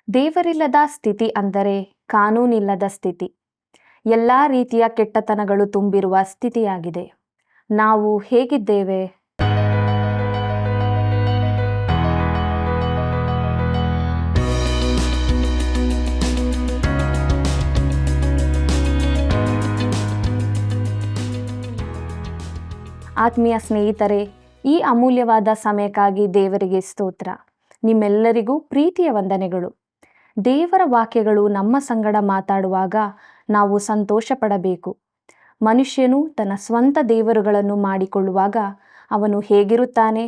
ದೇವರಿಲ್ಲದ ಸ್ಥಿತಿ ಅಂದರೆ ಕಾನೂನಿಲ್ಲದ ಸ್ಥಿತಿ. ಎಲ್ಲ ರೀತಿಯ ಕೆಟ್ಟತನಗಳು ತುಂಬಿರುವ ಸ್ಥಿತಿಯಾಗಿದೆ. ನಾವು ಹೇಗಿದ್ದೇವೆ? ಆತ್ಮೀಯ ಸ್ನೇಹಿತರೆ, ಈ ಅಮೂಲ್ಯವಾದ ಸಮಯಕ್ಕಾಗಿ ದೇವರಿಗೆ ಸ್ತೋತ್ರ. ನಿಮ್ಮೆಲ್ಲರಿಗೂ ಪ್ರೀತಿಯ ವಂದನೆಗಳು. ದೇವರ ವಾಕ್ಯಗಳು ನಮ್ಮ ಸಂಗಡ ಮಾತಾಡುವಾಗ ನಾವು ಸಂತೋಷ ಪಡಬೇಕು. ಮನುಷ್ಯನು ತನ್ನ ಸ್ವಂತ ದೇವರುಗಳನ್ನು ಮಾಡಿಕೊಳ್ಳುವಾಗ ಅವನು ಹೇಗಿರುತ್ತಾನೆ?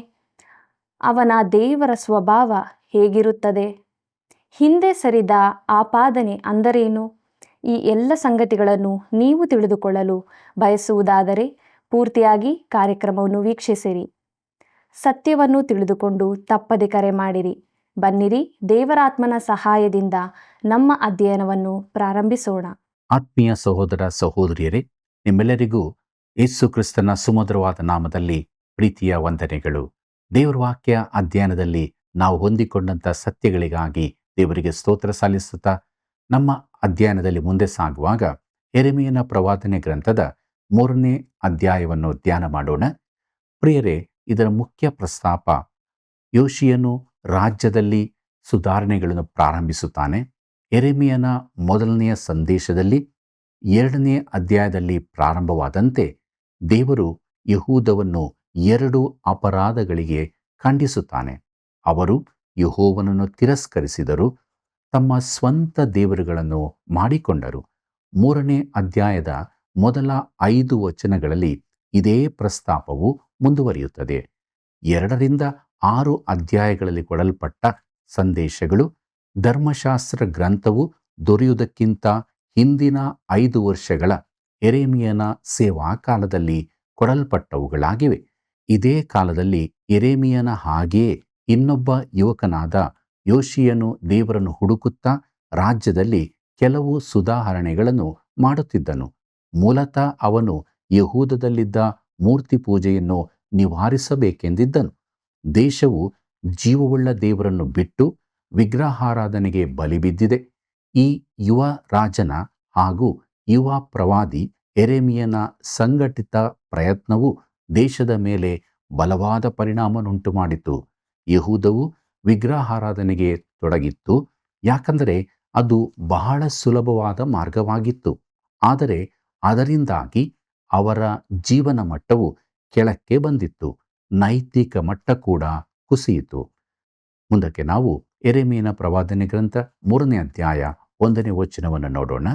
ಅವನ ದೇವರ ಸ್ವಭಾವ ಹೇಗಿರುತ್ತದೆ? ಹಿಂದೆ ಸರಿದ ಆಪಾದನೆ ಅಂದರೇನು? ಈ ಎಲ್ಲ ಸಂಗತಿಗಳನ್ನು ನೀವು ತಿಳಿದುಕೊಳ್ಳಲು ಬಯಸುವುದಾದರೆ ಪೂರ್ತಿಯಾಗಿ ಕಾರ್ಯಕ್ರಮವನ್ನು ವೀಕ್ಷಿಸಿರಿ. ಸತ್ಯವನ್ನು ತಿಳಿದುಕೊಂಡು ತಪ್ಪದೆ ಕರೆ ಮಾಡಿರಿ. ಬನ್ನಿರಿ, ದೇವರಾತ್ಮನ ಸಹಾಯದಿಂದ ನಮ್ಮ ಅಧ್ಯಯನವನ್ನು ಪ್ರಾರಂಭಿಸೋಣ. ಆತ್ಮೀಯ ಸಹೋದರ ಸಹೋದರಿಯರೇ, ನಿಮ್ಮೆಲ್ಲರಿಗೂ ಯೇಸು ಕ್ರಿಸ್ತನ ಸುಮಧುರವಾದ ನಾಮದಲ್ಲಿ ಪ್ರೀತಿಯ ವಂದನೆಗಳು. ದೇವರ ವಾಕ್ಯ ಅಧ್ಯಯನದಲ್ಲಿ ನಾವು ಹೊಂದಿಕೊಂಡಂಥ ಸತ್ಯಗಳಿಗಾಗಿ ದೇವರಿಗೆ ಸ್ತೋತ್ರ ಸಲ್ಲಿಸುತ್ತಾ ನಮ್ಮ ಅಧ್ಯಯನದಲ್ಲಿ ಮುಂದೆ ಸಾಗುವಾಗ ಯೆರೆಮೀಯನ ಪ್ರವಾದನೆ ಗ್ರಂಥದ 3ನೇ ಅಧ್ಯಾಯವನ್ನು ಧ್ಯಾನ ಮಾಡೋಣ. ಪ್ರಿಯರೇ, ಇದರ ಮುಖ್ಯ ಪ್ರಸ್ತಾಪ ಯೋಷೀಯನು ರಾಜ್ಯದಲ್ಲಿ ಸುಧಾರಣೆಗಳನ್ನು ಪ್ರಾರಂಭಿಸುತ್ತಾನೆ. ಯೆರೆಮೀಯನ ಮೊದಲನೆಯ ಸಂದೇಶದಲ್ಲಿ 2ನೇ ಅಧ್ಯಾಯದಲ್ಲಿ ಪ್ರಾರಂಭವಾದಂತೆ ದೇವರು ಯೆಹೂದವನ್ನು 2 ಅಪರಾಧಗಳಿಗೆ ಖಂಡಿಸುತ್ತಾನೆ. ಅವರು ಯೆಹೋವನನ್ನು ತಿರಸ್ಕರಿಸಿದರು, ತಮ್ಮ ಸ್ವಂತ ದೇವರುಗಳನ್ನು ಮಾಡಿಕೊಂಡರು. 3ನೇ ಅಧ್ಯಾಯದ ಮೊದಲ 5 ವಚನಗಳಲ್ಲಿ ಇದೇ ಪ್ರಸ್ತಾಪವು ಮುಂದುವರಿಯುತ್ತದೆ. 2ರಿಂದ 6 ಅಧ್ಯಾಯಗಳಲ್ಲಿ ಕೊಡಲ್ಪಟ್ಟ ಸಂದೇಶಗಳು ಧರ್ಮಶಾಸ್ತ್ರ ಗ್ರಂಥವು ದೊರೆಯುವುದಕ್ಕಿಂತ ಹಿಂದಿನ 5 ವರ್ಷಗಳ ಯೆರೆಮೀಯನ ಸೇವಾ ಕಾಲದಲ್ಲಿ ಕೊಡಲ್ಪಟ್ಟವುಗಳಾಗಿವೆ. ಇದೇ ಕಾಲದಲ್ಲಿ ಯೆರೆಮೀಯನ ಹಾಗೆಯೇ ಇನ್ನೊಬ್ಬ ಯುವಕನಾದ ಯೋಷೀಯನು ದೇವರನ್ನು ಹುಡುಕುತ್ತಾ ರಾಜ್ಯದಲ್ಲಿ ಕೆಲವು ಸುಧಾರಣೆಗಳನ್ನು ಮಾಡುತ್ತಿದ್ದನು. ಮೂಲತಃ ಅವನು ಯೆಹೂದದಲ್ಲಿದ್ದ ಮೂರ್ತಿ ಪೂಜೆಯನ್ನು ನಿವಾರಿಸಬೇಕೆಂದಿದ್ದನು. ದೇಶವು ಜೀವವುಳ್ಳ ದೇವರನ್ನು ಬಿಟ್ಟು ವಿಗ್ರಹಾರಾಧನೆಗೆ ಬಲಿಬಿದ್ದಿದೆ. ಈ ಯುವ ರಾಜನ ಹಾಗೂ ಯುವ ಪ್ರವಾದಿ ಯೆರೆಮೀಯನ ಸಂಘಟಿತ ಪ್ರಯತ್ನವು ದೇಶದ ಮೇಲೆ ಬಲವಾದ ಪರಿಣಾಮವನ್ನುಂಟು ಮಾಡಿತು. ಯೆಹೂದವು ವಿಗ್ರಹಾರಾಧನೆಗೆ ತೊಡಗಿತ್ತು, ಯಾಕಂದರೆ ಅದು ಬಹಳ ಸುಲಭವಾದ ಮಾರ್ಗವಾಗಿತ್ತು. ಆದರೆ ಅದರಿಂದಾಗಿ ಅವರ ಜೀವನ ಮಟ್ಟವು ಕೆಳಕ್ಕೆ ಬಂದಿತ್ತು, ನೈತಿಕ ಮಟ್ಟ ಕೂಡ ಕುಸಿಯಿತು. ಮುಂದಕ್ಕೆ ನಾವು ಯೆರೆಮೀಯನ ಪ್ರವಾದನೆ ಗ್ರಂಥ 3ನೇ ಅಧ್ಯಾಯ 1ನೇ ವಚನವನ್ನು ನೋಡೋಣ.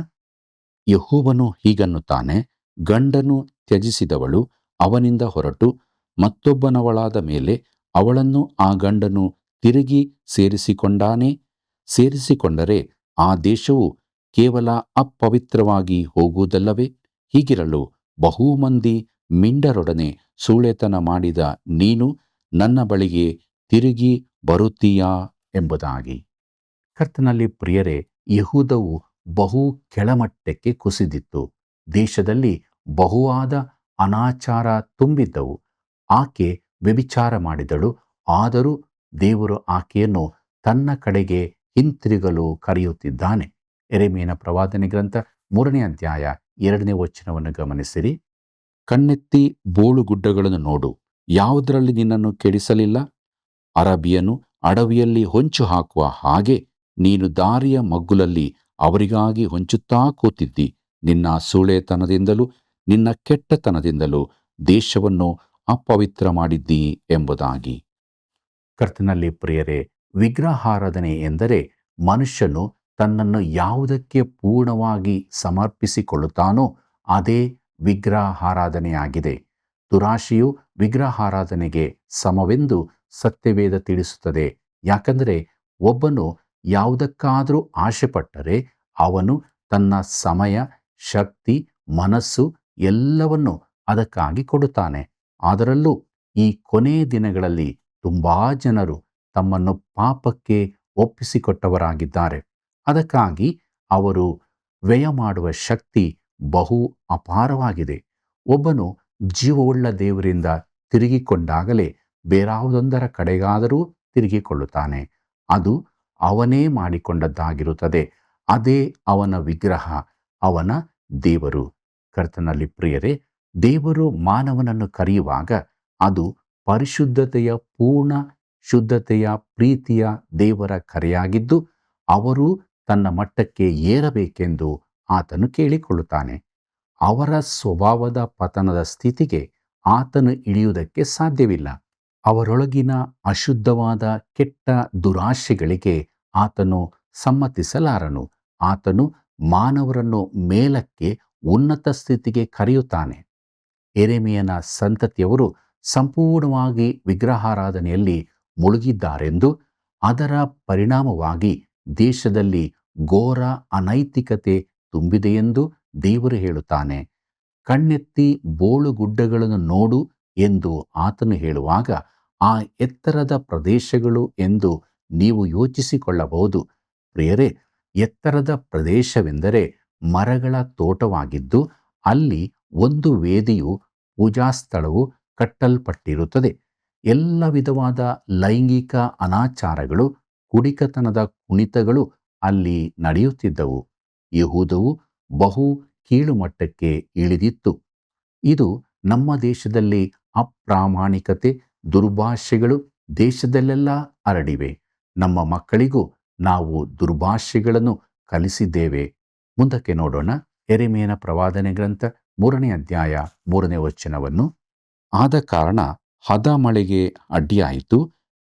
ಯೆಹೋವನು ಹೀಗನ್ನುತ್ತಾನೆ, ಗಂಡನು ತ್ಯಜಿಸಿದವಳು ಅವನಿಂದ ಹೊರಟು ಮತ್ತೊಬ್ಬನವಳಾದ ಮೇಲೆ ಅವಳನ್ನು ಆ ಗಂಡನು ತಿರುಗಿ ಸೇರಿಸಿಕೊಂಡಾನೇ? ಸೇರಿಸಿಕೊಂಡರೆ ಆ ದೇಶವು ಕೇವಲ ಅಪವಿತ್ರವಾಗಿ ಹೋಗುವುದಲ್ಲವೇ? ಹೀಗಿರಲು ಬಹು ಮಂದಿ ಮಿಂಡರೊಡನೆ ಸೂಳೆತನ ಮಾಡಿದ ನೀನು ನನ್ನ ಬಳಿಗೆ ತಿರುಗಿ ಬರುತ್ತೀಯಾ ಎಂಬುದಾಗಿ. ಕರ್ತನಲ್ಲಿ ಪ್ರಿಯರೇ, ಯೆಹೂದವು ಬಹು ಕೆಳಮಟ್ಟಕ್ಕೆ ಕುಸಿದಿತ್ತು. ದೇಶದಲ್ಲಿ ಬಹುವಾದ ಅನಾಚಾರ ತುಂಬಿದ್ದವು. ಆಕೆ ವ್ಯಭಿಚಾರ ಮಾಡಿದಳು, ಆದರೂ ದೇವರು ಆಕೆಯನ್ನು ತನ್ನ ಕಡೆಗೆ ಹಿಂತಿರುಗಲು ಕರೆಯುತ್ತಿದ್ದಾನೆ. ಯೆರೆಮೀಯನ ಪ್ರವಾದನೆ ಗ್ರಂಥ 3ನೇ ಅಧ್ಯಾಯ 2ನೇ ವಚನವನ್ನು ಗಮನಿಸಿರಿ. ಕಣ್ಣೆತ್ತಿ ಬೋಳುಗುಡ್ಡಗಳನ್ನು ನೋಡು, ಯಾವುದರಲ್ಲಿ ನಿನ್ನನ್ನು ಕೆಡಿಸಲಿಲ್ಲ? ಅರಬಿಯನು ಅಡವಿಯಲ್ಲಿ ಹೊಂಚು ಹಾಕುವ ಹಾಗೆ ನೀನು ದಾರಿಯ ಮಗ್ಗುಲಲ್ಲಿ ಅವರಿಗಾಗಿ ಹೊಂಚುತ್ತಾ ಕೂತಿದ್ದಿ. ನಿನ್ನ ಸೂಳೆತನದಿಂದಲೂ ನಿನ್ನ ಕೆಟ್ಟತನದಿಂದಲೂ ದೇಶವನ್ನು ಅಪವಿತ್ರ ಮಾಡಿದ್ದಿ ಎಂಬುದಾಗಿ. ಕರ್ತನಲ್ಲಿ ಪ್ರಿಯರೇ, ವಿಗ್ರಹಾರಾಧನೆ ಎಂದರೆ ಮನುಷ್ಯನು ತನ್ನನ್ನು ಯಾವುದಕ್ಕೆ ಪೂರ್ಣವಾಗಿ ಸಮರ್ಪಿಸಿಕೊಳ್ಳುತ್ತಾನೋ ಅದೇ ವಿಗ್ರಹಾರಾಧನೆಯಾಗಿದೆ. ದುರಾಶೆಯು ವಿಗ್ರಹಾರಾಧನೆಗೆ ಸಮವೆಂದು ಸತ್ಯವೇದ ತಿಳಿಸುತ್ತದೆ. ಯಾಕಂದರೆ ಒಬ್ಬನು ಯಾವುದಕ್ಕಾದರೂ ಆಶೆಪಟ್ಟರೆ ಅವನು ತನ್ನ ಸಮಯ, ಶಕ್ತಿ, ಮನಸ್ಸು ಎಲ್ಲವನ್ನು ಅದಕ್ಕಾಗಿ ಕೊಡುತ್ತಾನೆ. ಅದರಲ್ಲೂ ಈ ಕೊನೆಯ ದಿನಗಳಲ್ಲಿ ತುಂಬಾ ಜನರು ತಮ್ಮನ್ನು ಪಾಪಕ್ಕೆ ಒಪ್ಪಿಸಿಕೊಟ್ಟವರಾಗಿದ್ದಾರೆ. ಅದಕ್ಕಾಗಿ ಅವರು ವ್ಯಯ ಮಾಡುವ ಶಕ್ತಿ ಬಹು ಅಪಾರವಾಗಿದೆ. ಒಬ್ಬನು ಜೀವವುಳ್ಳ ದೇವರಿಂದ ತಿರುಗಿಕೊಂಡಾಗಲೇ ಬೇರಾವುದೊಂದರ ಕಡೆಗಾದರೂ ತಿರುಗಿಕೊಳ್ಳುತ್ತಾನೆ. ಅದು ಅವನೇ ಮಾಡಿಕೊಂಡದ್ದಾಗಿರುತ್ತದೆ. ಅದೇ ಅವನ ವಿಗ್ರಹ, ಅವನ ದೇವರು. ಕರ್ತನಲ್ಲಿ ಪ್ರಿಯರೇ, ದೇವರು ಮಾನವನನ್ನು ಕರೆಯುವಾಗ ಅದು ಪರಿಶುದ್ಧತೆಯ, ಪೂರ್ಣ ಶುದ್ಧತೆಯ, ಪ್ರೀತಿಯ ದೇವರ ಕರೆಯಾಗಿದ್ದು, ಅವರು ತನ್ನ ಮಟ್ಟಕ್ಕೆ ಏರಬೇಕೆಂದು ಆತನು ಕೇಳಿಕೊಳ್ಳುತ್ತಾನೆ. ಅವರ ಸ್ವಭಾವದ ಪತನದ ಸ್ಥಿತಿಗೆ ಆತನು ಇಳಿಯುವುದಕ್ಕೆ ಸಾಧ್ಯವಿಲ್ಲ. ಅವರೊಳಗಿನ ಅಶುದ್ಧವಾದ ಕೆಟ್ಟ ದುರಾಶೆಗಳಿಗೆ ಆತನು ಸಮ್ಮತಿಸಲಾರನು. ಆತನು ಮಾನವರನ್ನು ಮೇಲಕ್ಕೆ, ಉನ್ನತ ಸ್ಥಿತಿಗೆ ಕರೆಯುತ್ತಾನೆ. ಯೆರೆಮೀಯನ ಸಂತತಿಯವರು ಸಂಪೂರ್ಣವಾಗಿ ವಿಗ್ರಹಾರಾಧನೆಯಲ್ಲಿ ಮುಳುಗಿದ್ದಾರೆಂದು, ಅದರ ಪರಿಣಾಮವಾಗಿ ದೇಶದಲ್ಲಿ ಘೋರ ಅನೈತಿಕತೆ ತುಂಬಿದೆಯೆಂದು ದೇವರು ಹೇಳುತ್ತಾನೆ. ಕಣ್ಣೆತ್ತಿ ಬೋಳುಗುಡ್ಡಗಳನ್ನು ನೋಡು ಎಂದು ಆತನು ಹೇಳುವಾಗ, ಆ ಎತ್ತರದ ಪ್ರದೇಶಗಳು ಎಂದು ನೀವು ಯೋಚಿಸಿಕೊಳ್ಳಬಹುದು. ಪ್ರಿಯರೇ, ಎತ್ತರದ ಪ್ರದೇಶವೆಂದರೆ ಮರಗಳ ತೋಟವಾಗಿದ್ದು, ಅಲ್ಲಿ ಒಂದು ವೇದಿಯು, ಪೂಜಾಸ್ಥಳವು ಕಟ್ಟಲ್ಪಟ್ಟಿರುತ್ತದೆ. ಎಲ್ಲ ವಿಧವಾದ ಲೈಂಗಿಕ ಅನಾಚಾರಗಳು, ಕುಡಿಕತನದ ಕುಣಿತಗಳು ಅಲ್ಲಿ ನಡೆಯುತ್ತಿದ್ದವು. ಯೆಹೂದವು ಬಹು ಕೀಳುಮಟ್ಟಕ್ಕೆ ಇಳಿದಿತ್ತು. ಇದು ನಮ್ಮ ದೇಶದಲ್ಲಿ ಅಪ್ರಾಮಾಣಿಕತೆ, ದುರ್ಭಾಷೆಗಳು ದೇಶದಲ್ಲೆಲ್ಲ ಹರಡಿವೆ. ನಮ್ಮ ಮಕ್ಕಳಿಗೂ ನಾವು ದುರ್ಭಾಷೆಗಳನ್ನು ಕಲಿಸಿದ್ದೇವೆ. ಮುಂದಕ್ಕೆ ನೋಡೋಣ. ಯೆರೆಮೀಯನ ಪ್ರವಾದನೆ ಗ್ರಂಥ 3ನೇ ಅಧ್ಯಾಯ 3ನೇ ವಚನವನ್ನು. ಆದ ಕಾರಣ ಹದ ಮಳೆಗೆ ಅಡ್ಡಿಯಾಯಿತು,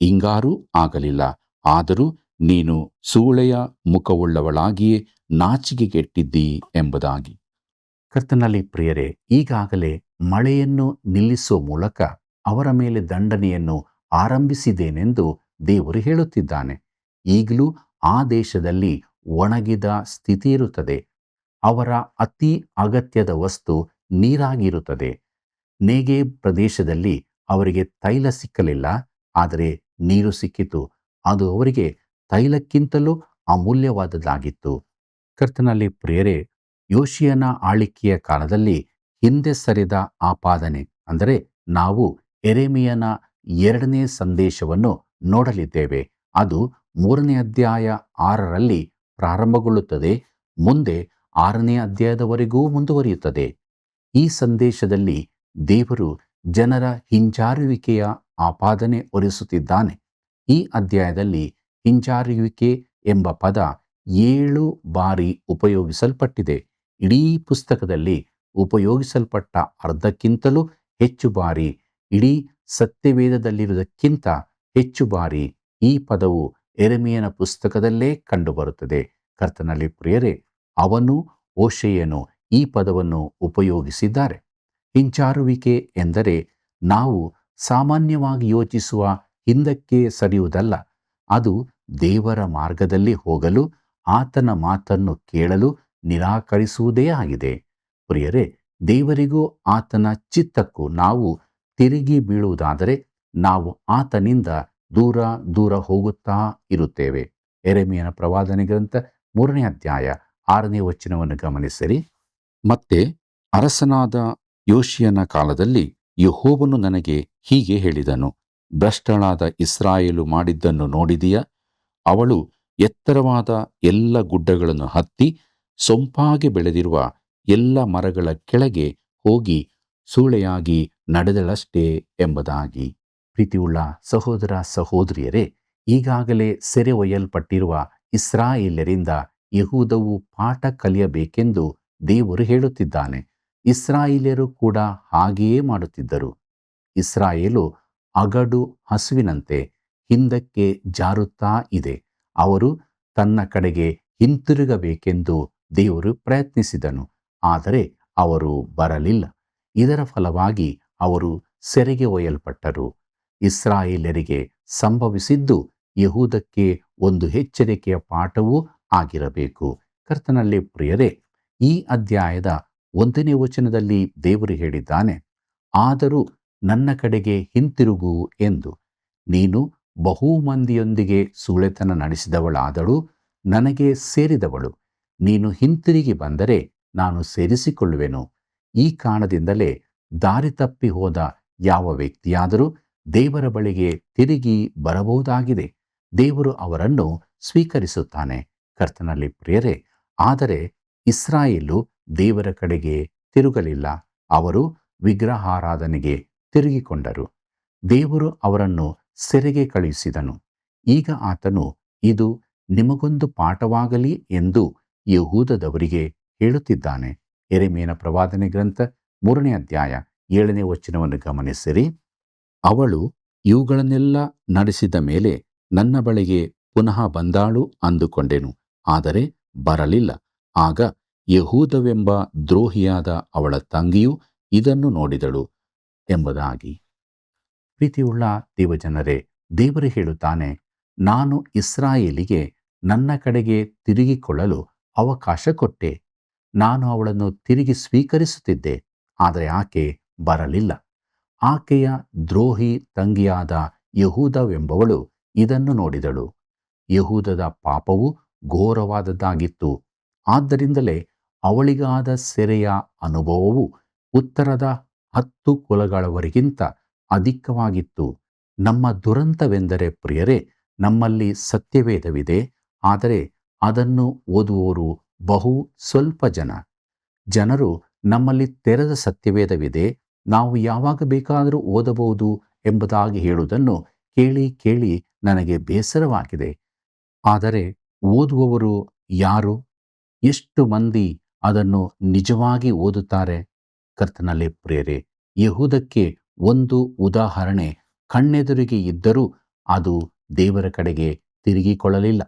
ಹಿಂಗಾರೂ ಆಗಲಿಲ್ಲ. ಆದರೂ ನೀನು ಸೂಳೆಯ ಮುಖವುಳ್ಳವಳಾಗಿಯೇ ನಾಚಿಕೆಗೆಟ್ಟಿದ್ದೀ ಎಂಬುದಾಗಿ. ಕರ್ತನಲ್ಲಿ ಪ್ರಿಯರೇ, ಈಗಾಗಲೇ ಮಳೆಯನ್ನು ನಿಲ್ಲಿಸುವ ಮೂಲಕ ಅವರ ಮೇಲೆ ದಂಡನೆಯನ್ನು ಆರಂಭಿಸಿದ್ದೇನೆಂದು ದೇವರು ಹೇಳುತ್ತಿದ್ದಾನೆ. ಈಗಲೂ ಆ ದೇಶದಲ್ಲಿ ಒಣಗಿದ ಸ್ಥಿತಿ ಇರುತ್ತದೆ. ಅವರ ಅತಿ ಅಗತ್ಯದ ವಸ್ತು ನೀರಾಗಿರುತ್ತದೆ. ನೇಗೆಬ್ ಪ್ರದೇಶದಲ್ಲಿ ಅವರಿಗೆ ತೈಲ ಸಿಕ್ಕಲಿಲ್ಲ, ಆದರೆ ನೀರು ಸಿಕ್ಕಿತು. ಅದು ಅವರಿಗೆ ತೈಲಕ್ಕಿಂತಲೂ ಅಮೂಲ್ಯವಾದದ್ದಾಗಿತ್ತು. ಕರ್ತನಲ್ಲಿ ಪ್ರಿಯರೇ, ಯೋಷೀಯನ ಆಳ್ವಿಕೆಯ ಕಾಲದಲ್ಲಿ ಹಿಂದೆ ಸರಿದ ಆಪಾದನೆ, ಅಂದರೆ ನಾವು ಯೆರೆಮೀಯನ 2ನೇ ಸಂದೇಶವನ್ನು ನೋಡಲಿದ್ದೇವೆ. ಅದು 3ನೇ ಅಧ್ಯಾಯ 6ರಲ್ಲಿ ಪ್ರಾರಂಭಗೊಳ್ಳುತ್ತದೆ. ಮುಂದೆ 6ನೇ ಅಧ್ಯಾಯದವರೆಗೂ ಮುಂದುವರಿಯುತ್ತದೆ. ಈ ಸಂದೇಶದಲ್ಲಿ ದೇವರು ಜನರ ಹಿಂಜಾರುವಿಕೆಯ ಆಪಾದನೆ ಹೊರಿಸುತ್ತಿದ್ದಾನೆ. ಈ ಅಧ್ಯಾಯದಲ್ಲಿ ಹಿಂಜಾರುವಿಕೆ ಎಂಬ ಪದ 7 ಬಾರಿ ಉಪಯೋಗಿಸಲ್ಪಟ್ಟಿದೆ. ಇಡೀ ಪುಸ್ತಕದಲ್ಲಿ ಉಪಯೋಗಿಸಲ್ಪಟ್ಟ ಅರ್ಧಕ್ಕಿಂತಲೂ ಹೆಚ್ಚು ಬಾರಿ, ಇಡೀ ಸತ್ಯವೇದದಲ್ಲಿರುವುದಕ್ಕಿಂತ ಹೆಚ್ಚು ಬಾರಿ ಈ ಪದವು ಯೆರೆಮೀಯನ ಪುಸ್ತಕದಲ್ಲೇ ಕಂಡುಬರುತ್ತದೆ. ಕರ್ತನಲ್ಲಿ ಪ್ರಿಯರೇ, ಅವನು, ಹೋಶೇಯನು ಈ ಪದವನ್ನು ಉಪಯೋಗಿಸಿದ್ದಾರೆ. ಹಿಂಜಾರುವಿಕೆ ಎಂದರೆ ನಾವು ಸಾಮಾನ್ಯವಾಗಿ ಯೋಚಿಸುವ ಹಿಂದಕ್ಕೆ ಸರಿಯುವುದಲ್ಲ. ಅದು ದೇವರ ಮಾರ್ಗದಲ್ಲಿ ಹೋಗಲು, ಆತನ ಮಾತನ್ನು ಕೇಳಲು ನಿರಾಕರಿಸುವುದೇ ಆಗಿದೆ. ಪ್ರಿಯರೇ, ದೇವರಿಗೂ ಆತನ ಚಿತ್ತಕ್ಕೂ ನಾವು ತಿರುಗಿ ಬೀಳುವುದಾದರೆ ನಾವು ಆತನಿಂದ ದೂರ ದೂರ ಹೋಗುತ್ತಾ ಇರುತ್ತೇವೆ. ಯೆರೆಮೀಯನ ಪ್ರವಾದನೆ ಗ್ರಂಥ 3ನೇ ಅಧ್ಯಾಯ 6ನೇ ವಚನವನ್ನು ಗಮನಿಸಿರಿ. ಮತ್ತೆ ಅರಸನಾದ ಯೋಷೀಯನ ಕಾಲದಲ್ಲಿ ಯೆಹೋವನು ನನಗೆ ಹೀಗೆ ಹೇಳಿದನು, ಭ್ರಷ್ಟಳಾದ ಇಸ್ರಾಯೇಲು ಮಾಡಿದ್ದನ್ನು ನೋಡಿದೆಯಾ? ಅವಳು ಎತ್ತರವಾದ ಎಲ್ಲ ಗುಡ್ಡಗಳನ್ನು ಹತ್ತಿ ಸೊಂಪಾಗಿ ಬೆಳೆದಿರುವ ಎಲ್ಲ ಮರಗಳ ಕೆಳಗೆ ಹೋಗಿ ಸೂಳೆಯಾಗಿ ನಡೆದಳಷ್ಟೇ ಎಂಬುದಾಗಿ. ಪ್ರೀತಿಯುಳ್ಳ ಸಹೋದರ ಸಹೋದರಿಯರೇ, ಈಗಾಗಲೇ ಸೆರೆ ಒಯ್ಯಲ್ಪಟ್ಟಿರುವ ಇಸ್ರಾಯೇಲ್ಯರಿಂದ ಯೆಹೂದವು ಪಾಠ ಕಲಿಯಬೇಕೆಂದು ದೇವರು ಹೇಳುತ್ತಿದ್ದಾನೆ. ಇಸ್ರಾಯೇಲ್ಯರು ಕೂಡ ಹಾಗೆಯೇ ಮಾಡುತ್ತಿದ್ದರು. ಇಸ್ರಾಯೇಲು ಅಗಡು ಹಸುವಿನಂತೆ ಹಿಂದಕ್ಕೆ ಜಾರುತ್ತಾ ಇದೆ. ಅವರು ತನ್ನ ಕಡೆಗೆ ಹಿಂತಿರುಗಬೇಕೆಂದು ದೇವರು ಪ್ರಯತ್ನಿಸಿದನು, ಆದರೆ ಅವರು ಬರಲಿಲ್ಲ. ಇದರ ಫಲವಾಗಿ ಅವರು ಸೆರೆಗೆ ಒಯ್ಯಲ್ಪಟ್ಟರು. ಇಸ್ರಾಯೇಲ್ಯರಿಗೆ ಸಂಭವಿಸಿದ್ದು ಯೆಹೂದಕ್ಕೆ ಒಂದು ಎಚ್ಚರಿಕೆಯ ಪಾಠವೂ ಆಗಿರಬೇಕು. ಕರ್ತನಲ್ಲಿ ಪ್ರಿಯರೇ, ಈ ಅಧ್ಯಾಯದ 1ನೇ ವಚನದಲ್ಲಿ ದೇವರು ಹೇಳಿದ್ದಾನೆ, ಆದರೂ ನನ್ನ ಕಡೆಗೆ ಹಿಂತಿರುಗು ಎಂದು. ನೀನು ಬಹು ಮಂದಿಯೊಂದಿಗೆ ಸುಳ್ಳೆತನ ನಡೆಸಿದವಳಾದಳು, ನನಗೆ ಸೇರಿದವಳು. ನೀನು ಹಿಂತಿರುಗಿ ಬಂದರೆ ನಾನು ಸೇರಿಸಿಕೊಳ್ಳುವೆನು. ಈ ಕಾರಣದಿಂದಲೇ ದಾರಿ ತಪ್ಪಿ ಹೋದ ಯಾವ ವ್ಯಕ್ತಿಯಾದರೂ ದೇವರ ಬಳಿಗೆ ತಿರುಗಿ ಬರಬಹುದಾಗಿದೆ. ದೇವರು ಅವರನ್ನು ಸ್ವೀಕರಿಸುತ್ತಾನೆ. ಕರ್ತನಲ್ಲಿ ಪ್ರಿಯರೇ, ಆದರೆ ಇಸ್ರಾಯೇಲು ದೇವರ ಕಡೆಗೆ ತಿರುಗಲಿಲ್ಲ. ಅವರು ವಿಗ್ರಹಾರಾಧನೆಗೆ ತಿರುಗಿಕೊಂಡರು. ದೇವರು ಅವರನ್ನು ಸೆರೆಗೆ ಕಳುಹಿಸಿದನು. ಈಗ ಆತನು ಇದು ನಿಮಗೊಂದು ಪಾಠವಾಗಲಿ ಎಂದು ಯಹೂದದವರಿಗೆ ಹೇಳುತ್ತಿದ್ದಾನೆ. ಯೆರೆಮೀಯನ ಪ್ರವಾದನೆ ಗ್ರಂಥ 3ನೇ ಅಧ್ಯಾಯ 7ನೇ ವಚನವನ್ನು ಗಮನಿಸಿರಿ. ಅವಳು ಇವುಗಳನ್ನೆಲ್ಲ ನಡೆಸಿದ ಮೇಲೆ ನನ್ನ ಬಳಿಗೆ ಪುನಃ ಬಂದಾಳು ಅಂದುಕೊಂಡೆನು, ಆದರೆ ಬರಲಿಲ್ಲ. ಆಗ ಯಹೂದವೆಂಬ ದ್ರೋಹಿಯಾದ ಅವಳ ತಂಗಿಯು ಇದನ್ನು ನೋಡಿದಳು ಎಂಬುದಾಗಿ. ಪ್ರೀತಿಯುಳ್ಳ ದೇವಜನರೇ, ದೇವರು ಹೇಳುತ್ತಾನೆ, ನಾನು ಇಸ್ರಾಯೇಲಿಗೆ ನನ್ನ ಕಡೆಗೆ ತಿರುಗಿಕೊಳ್ಳಲು ಅವಕಾಶ ಕೊಟ್ಟೆ. ನಾನು ಅವಳನ್ನು ತಿರುಗಿ ಸ್ವೀಕರಿಸುತ್ತಿದ್ದೆ, ಆದರೆ ಆಕೆ ಬರಲಿಲ್ಲ. ಆಕೆಯ ದ್ರೋಹಿ ತಂಗಿಯಾದ ಯಹೂದವೆಂಬವಳು ಇದನ್ನು ನೋಡಿದಳು. ಯಹೂದದ ಪಾಪವು ಘೋರವಾದದ್ದಾಗಿತ್ತು. ಆದ್ದರಿಂದಲೇ ಅವಳಿಗಾದ ಸೆರೆಯ ಅನುಭವವು ಉತ್ತರದ 10 ಕುಲಗಳವರಿಗಿಂತ ಅಧಿಕವಾಗಿತ್ತು. ನಮ್ಮ ದುರಂತವೆಂದರೆ ಪ್ರಿಯರೇ, ನಮ್ಮಲ್ಲಿ ಸತ್ಯವೇದವಿದೆ, ಆದರೆ ಅದನ್ನು ಓದುವವರು ಬಹು ಸ್ವಲ್ಪ ಜನರು ನಮ್ಮಲ್ಲಿ ತೆರೆದ ಸತ್ಯವೇದವಿದೆ, ನಾವು ಯಾವಾಗ ಬೇಕಾದರೂ ಓದಬಹುದು ಎಂಬುದಾಗಿ ಹೇಳುವುದನ್ನು ಕೇಳಿ ಕೇಳಿ ನನಗೆ ಬೇಸರವಾಗಿದೆ. ಆದರೆ ಓದುವವರು ಯಾರು? ಎಷ್ಟು ಮಂದಿ ಅದನ್ನು ನಿಜವಾಗಿ ಓದುತ್ತಾರೆ? ಕರ್ತನಲ್ಲಿ ಪ್ರಿಯರೇ, ಯಹೂದಕ್ಕೆ ಒಂದು ಉದಾಹರಣೆ ಕಣ್ಣೆದುರಿಗೆ ಇದ್ದರೂ ಅದು ದೇವರ ಕಡೆಗೆ ತಿರುಗಿಕೊಳ್ಳಲಿಲ್ಲ.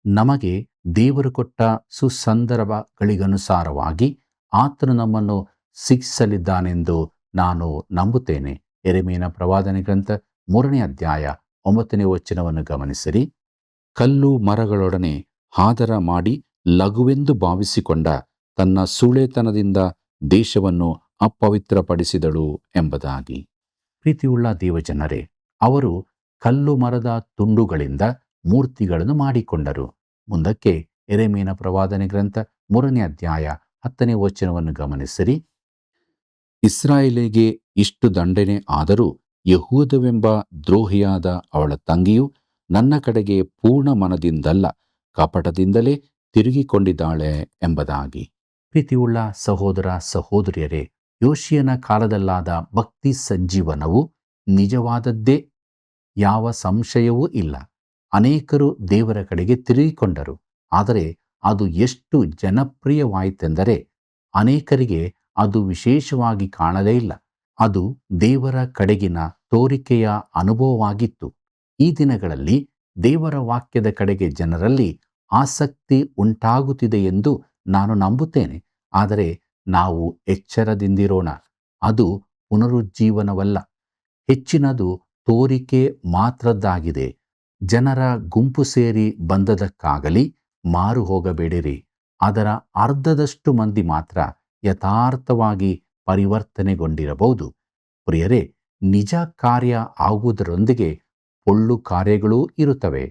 ನಮಗೆ ದೇವರು ಕೊಟ್ಟ ಸುಸಂದರ್ಭಗಳಿಗನುಸಾರವಾಗಿ ಆತನು ನಮ್ಮನ್ನು ಶಿಕ್ಷಿಸಲಿದ್ದಾನೆಂದು ನಾನು ನಂಬುತ್ತೇನೆ. ಯೆರೆಮೀಯನ ಪ್ರವಾದನೆ ಗ್ರಂಥ 3ನೇ ಅಧ್ಯಾಯ 9ನೇ ವಚನವನ್ನು ಗಮನಿಸಿರಿ. ಕಲ್ಲು ಮರಗಳೊಡನೆ ಹಾದರ ಮಾಡಿ ಲಘುವೆಂದು ಭಾವಿಸಿಕೊಂಡ ತನ್ನ ಸೂಳೆತನದಿಂದ ದೇಶವನ್ನು ಅಪವಿತ್ರಪಡಿಸಿದಳು ಎಂಬುದಾಗಿ. ಪ್ರೀತಿಯುಳ್ಳ ದೇವಜನರೇ, ಅವರು ಕಲ್ಲು ಮರದ ತುಂಡುಗಳಿಂದ ಮೂರ್ತಿಗಳನ್ನು ಮಾಡಿಕೊಂಡರು. ಮುಂದಕ್ಕೆ ಯೆರೆಮೀಯನ ಪ್ರವಾದನೆ ಗ್ರಂಥ 3ನೇ ಅಧ್ಯಾಯ 10ನೇ ವಚನವನ್ನು ಗಮನಿಸಿರಿ. ಇಸ್ರಾಯೇಲಿಗೆ ಇಷ್ಟು ದಂಡನೆ ಆದರೂ ಯಹೂದವೆಂಬ ದ್ರೋಹಿಯಾದ ಅವಳ ತಂಗಿಯು ನನ್ನ ಕಡೆಗೆ ಪೂರ್ಣ ಮನದಿಂದಲ್ಲ, ಕಪಟದಿಂದಲೇ ತಿರುಗಿಕೊಂಡಿದ್ದಾಳೆ ಎಂಬುದಾಗಿ. ಪ್ರೀತಿಯುಳ್ಳ ಸಹೋದರ ಸಹೋದರಿಯರೇ, ಯೋಷಿಯನ ಕಾಲದಲ್ಲಾದ ಭಕ್ತಿ ಸಂಜೀವನವು ನಿಜವಾದದ್ದೇ, ಯಾವ ಸಂಶಯವೂ ಇಲ್ಲ. ಅನೇಕರು ದೇವರ ಕಡೆಗೆ ತಿರುಗಿಕೊಂಡರು. ಆದರೆ ಅದು ಎಷ್ಟು ಜನಪ್ರಿಯವಾಯಿತೆಂದರೆ ಅನೇಕರಿಗೆ ಅದು ವಿಶೇಷವಾಗಿ ಕಾಣಲೇ ಇಲ್ಲ. ಅದು ದೇವರ ಕಡೆಗಿನ ತೋರಿಕೆಯ ಅನುಭವವಾಗಿತ್ತು. ಈ ದಿನಗಳಲ್ಲಿ ದೇವರ ವಾಕ್ಯದ ಕಡೆಗೆ ಜನರಲ್ಲಿ ಆಸಕ್ತಿ ಉಂಟಾಗುತ್ತಿದೆ ಎಂದು ನಾನು ನಂಬುತ್ತೇನೆ. ಆದರೆ ನಾವು ಎಚ್ಚರದಿಂದಿರೋಣ. ಅದು ಪುನರುಜ್ಜೀವನವಲ್ಲ, ಹೆಚ್ಚಿನದು ತೋರಿಕೆ ಮಾತ್ರದ್ದಾಗಿದೆ. ಜನರ ಗುಂಪು ಸೇರಿ ಬಂದದಕ್ಕಾಗಲಿ ಮಾರು ಹೋಗಬೇಡಿರಿ. ಅದರ ಅರ್ಧದಷ್ಟು ಮಂದಿ ಮಾತ್ರ ಯಥಾರ್ಥವಾಗಿ ಪರಿವರ್ತನೆಗೊಂಡಿರಬಹುದು. ಪ್ರಿಯರೇ, ನಿಜ ಕಾರ್ಯ ಆಗುವುದರೊಂದಿಗೆ ಪೊಳ್ಳು ಕಾರ್ಯಗಳೂ ಇರುತ್ತವೆ.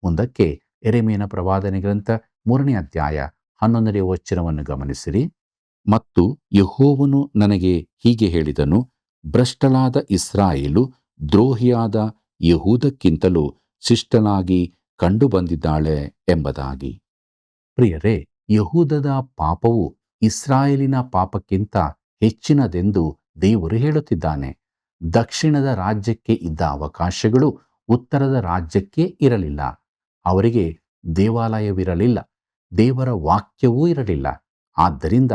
ಮುಂದಕ್ಕೆ ಯೆರೆಮೀಯನ ಪ್ರವಾದನೆ ಗ್ರಂಥ 3ನೇ ಅಧ್ಯಾಯ 11ನೇ ವಚನವನ್ನು ಗಮನಿಸಿರಿ. ಮತ್ತು ಯೆಹೋವನು ನನಗೆ ಹೀಗೆ ಹೇಳಿದನು, ಭ್ರಷ್ಟಳಾದ ಇಸ್ರಾಯೇಲು ದ್ರೋಹಿಯಾದ ಯಹೂದಕ್ಕಿಂತಲೂ ಶಿಷ್ಟಳಾಗಿ ಕಂಡುಬಂದಿದ್ದಾಳೆ ಎಂಬುದಾಗಿ. ಪ್ರಿಯರೇ, ಯಹೂದದ ಪಾಪವು ಇಸ್ರಾಯೇಲಿನ ಪಾಪಕ್ಕಿಂತ ಹೆಚ್ಚಿನದೆಂದು ದೇವರು ಹೇಳುತ್ತಿದ್ದಾನೆ. ದಕ್ಷಿಣದ ರಾಜ್ಯಕ್ಕೆ ಇದ್ದ ಅವಕಾಶಗಳು ಉತ್ತರದ ರಾಜ್ಯಕ್ಕೆ ಇರಲಿಲ್ಲ. ಅವರಿಗೆ ದೇವಾಲಯವಿರಲಿಲ್ಲ, ದೇವರ ವಾಕ್ಯವೂ ಇರಲಿಲ್ಲ. ಆದ್ದರಿಂದ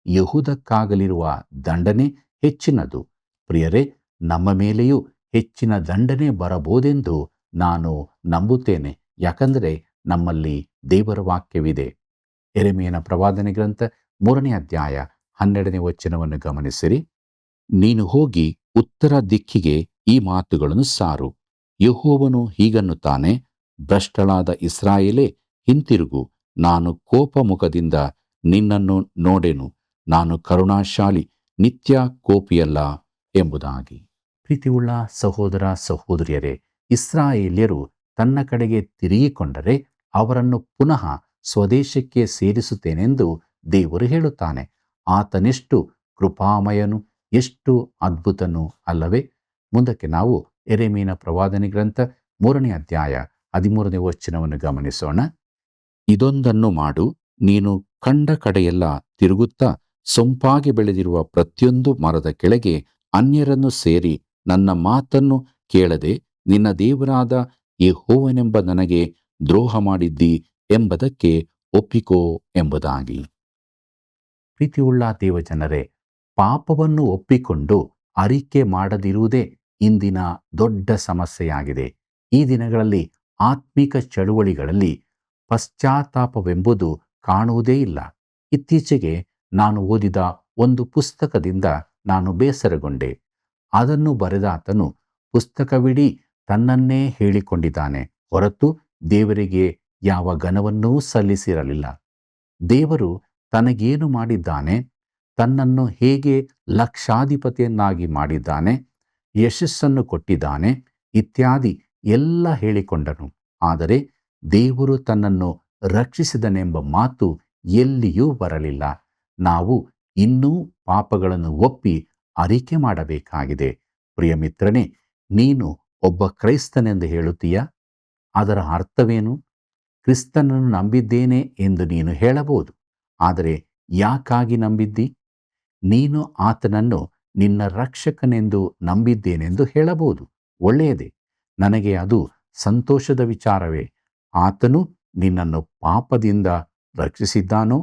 ಯಹೂದಕ್ಕಾಗಲಿರುವ ದಂಡನೆ ಹೆಚ್ಚಿನದು. ಪ್ರಿಯರೇ, ನಮ್ಮ ಮೇಲೆಯೂ ಹೆಚ್ಚಿನ ದಂಡನೆ ಬರಬಹುದೆಂದು ನಾನು ನಂಬುತ್ತೇನೆ. ಯಾಕಂದರೆ ನಮ್ಮಲ್ಲಿ ದೇವರ ವಾಕ್ಯವಿದೆ. ಯೆರೆಮೀಯನ ಪ್ರವಾದನೆ ಗ್ರಂಥ 3ನೇ ಅಧ್ಯಾಯ 12ನೇ ವಚನವನ್ನು ಗಮನಿಸಿರಿ. ನೀನು ಹೋಗಿ ಉತ್ತರ ದಿಕ್ಕಿಗೆ ಈ ಮಾತುಗಳನ್ನು ಸಾರು. ಯೆಹೋವನು ಹೀಗನ್ನುತ್ತಾನೆ, ಭ್ರಷ್ಟಳಾದ ಇಸ್ರಾಯೇಲೇ, ಹಿಂತಿರುಗು. ನಾನು ಕೋಪಮುಖದಿಂದ ನಿನ್ನನ್ನು ನೋಡೆನು. ನಾನು ಕರುಣಾಶಾಲಿ, ನಿತ್ಯ ಕೋಪಿಯಲ್ಲ ಎಂಬುದಾಗಿ. ಪ್ರೀತಿಯುಳ್ಳ ಸಹೋದರ ಸಹೋದರಿಯರೇ, ಇಸ್ರಾಯೇಲ್ಯರು ತನ್ನ ಕಡೆಗೆ ತಿರುಗಿಕೊಂಡರೆ ಅವರನ್ನು ಪುನಃ ಸ್ವದೇಶಕ್ಕೆ ಸೇರಿಸುತ್ತೇನೆಂದು ದೇವರು ಹೇಳುತ್ತಾನೆ. ಆತನೆಷ್ಟು ಕೃಪಾಮಯನು, ಎಷ್ಟು ಅದ್ಭುತನು ಅಲ್ಲವೇ? ಮುಂದಕ್ಕೆ ನಾವು ಯೆರೆಮೀಯನ ಪ್ರವಾದನೆ ಗ್ರಂಥ 3ನೇ ಅಧ್ಯಾಯ 13ನೇ ವಚನವನ್ನು ಗಮನಿಸೋಣ. ಇದೊಂದನ್ನು ಮಾಡು, ನೀನು ಕಂಡ ಕಡೆಯೆಲ್ಲ ತಿರುಗುತ್ತಾ ಸೊಂಪಾಗಿ ಬೆಳೆದಿರುವ ಪ್ರತಿಯೊಂದು ಮರದ ಕೆಳಗೆ ಅನ್ಯರನ್ನು ಸೇರಿ ನನ್ನ ಮಾತನ್ನು ಕೇಳದೆ ನಿನ್ನ ದೇವರಾದ ಯೆಹೋವನೆಂಬ ನನಗೆ ದ್ರೋಹ ಮಾಡಿದ್ದಿ ಎಂಬುದಕ್ಕೆ ಒಪ್ಪಿಕೋ ಎಂಬುದಾಗಿ. ಪ್ರೀತಿಯುಳ್ಳ ದೇವಜನರೇ, ಪಾಪವನ್ನು ಒಪ್ಪಿಕೊಂಡು ಅರಿಕೆ ಮಾಡದಿರುವುದೇ ಇಂದಿನ ದೊಡ್ಡ ಸಮಸ್ಯೆಯಾಗಿದೆ. ಈ ದಿನಗಳಲ್ಲಿ ಆತ್ಮಿಕ ಚಳುವಳಿಗಳಲ್ಲಿ ಪಶ್ಚಾತ್ತಾಪವೆಂಬುದು ಕಾಣುವುದೇ ಇಲ್ಲ. ಇತ್ತೀಚೆಗೆ ನಾನು ಓದಿದ ಒಂದು ಪುಸ್ತಕದಿಂದ ನಾನು ಬೇಸರಗೊಂಡೆ. ಅದನ್ನು ಬರೆದಾತನು ಪುಸ್ತಕವಿಡೀ ತನ್ನನ್ನೇ ಹೇಳಿಕೊಂಡಿದ್ದಾನೆ ಹೊರತು ದೇವರಿಗೆ ಯಾವ ಘನವನ್ನೂ ಸಲ್ಲಿಸಿರಲಿಲ್ಲ. ದೇವರು ತನಗೇನು ಮಾಡಿದ್ದಾನೆ, ತನ್ನನ್ನು ಹೇಗೆ ಲಕ್ಷಾಧಿಪತಿಯನ್ನಾಗಿ ಮಾಡಿದ್ದಾನೆ, ಯಶಸ್ಸನ್ನು ಕೊಟ್ಟಿದ್ದಾನೆ ಇತ್ಯಾದಿ ಎಲ್ಲ ಹೇಳಿಕೊಂಡನು. ಆದರೆ ದೇವರು ತನ್ನನ್ನು ರಕ್ಷಿಸಿದನೆಂಬ ಮಾತು ಎಲ್ಲಿಯೂ ಬರಲಿಲ್ಲ. ನಾವು ಇನ್ನೂ ಪಾಪಗಳನ್ನು ಒಪ್ಪಿ ಅರಿಕೆ ಮಾಡಬೇಕಾಗಿದೆ. ಪ್ರಿಯ ಮಿತ್ರನೇ, ನೀನು ಒಬ್ಬ ಕ್ರೈಸ್ತನೆಂದು ಹೇಳುತ್ತೀಯಾ? ಅದರ ಅರ್ಥವೇನು? ಕ್ರಿಸ್ತನನ್ನು ನಂಬಿದ್ದೇನೆ ಎಂದು ನೀನು ಹೇಳಬಹುದು. ಆದರೆ ಯಾಕಾಗಿ ನಂಬಿದ್ದಿ? ನೀನು ಆತನನ್ನು ನಿನ್ನ ರಕ್ಷಕನೆಂದು ನಂಬಿದ್ದೇನೆಂದು ಹೇಳಬಹುದು. ಒಳ್ಳೆಯದೇ, ನನಗೆ ಅದು ಸಂತೋಷದ ವಿಚಾರವೇ. ಆತನು ನಿನ್ನನ್ನು ಪಾಪದಿಂದ ರಕ್ಷಿಸಿದ್ದಾನೋ?